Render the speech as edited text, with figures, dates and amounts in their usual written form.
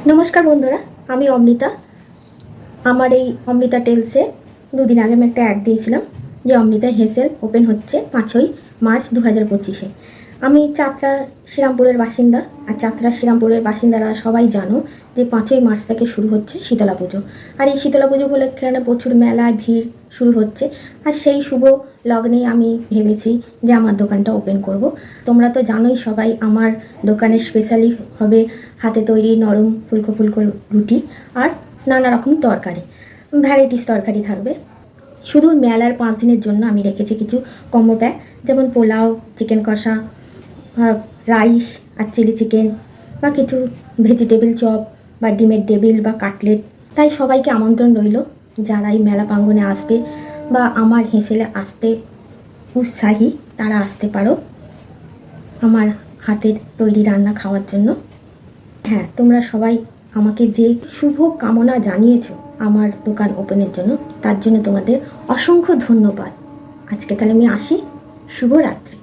নমস্কার বন্ধুরা, আমি অমৃতা। আমার এই অমৃতা টেলসে দুদিন আগে আমি একটা অ্যাড দিয়েছিলাম যে অমৃতা হেসেল ওপেন হচ্ছে 5ই মার্চ 2025-এ। আমি চাতরা শ্রীরামপুরের বাসিন্দা, আর চাতরা শ্রীরামপুরের বাসিন্দারা সবাই জানো যে 5ই মার্চ থেকে শুরু হচ্ছে শীতলা পুজো। আর এই শীতলা পুজো উপলক্ষে এখানে প্রচুর মেলা ভিড় শুরু হচ্ছে। আর সেই শুভ লগ্নেই আমি ভেবেছি যে আমার দোকানটা ওপেন করব। তোমরা তো জানোই সবাই, আমার দোকানের স্পেশালি হবে হাতে তৈরি নরম ফুলকো ফুলকো রুটি আর নানা রকম তরকারি, ভ্যারাইটিস তরকারি থাকবে। শুধু মেলার 5 দিনের জন্য আমি রেখেছি কিছু কম্বো প্যাক, যেমন পোলাও, চিকেন কষা, রাইস আর চিলি চিকেন, বা কিছু ভেজিটেবল চপ বা ডিমের টেবিল বা কাটলেট। তাই সবাইকে আমন্ত্রণ রইল, যারা এই মেলা প্রাঙ্গণে আসবে বা আমার হেসেলে আসতে উৎসাহী তারা আসতে পারো আমার হাতের তৈরি রান্না খাওয়ার জন্য। হ্যাঁ, তোমরা সবাই আমাকে যে শুভ কামনা জানিয়েছো আমার দোকান ওপেনের জন্য, তার জন্য তোমাদের অসংখ্য ধন্যবাদ। আজকে তাহলে আমি আসি। শুভরাত্রি।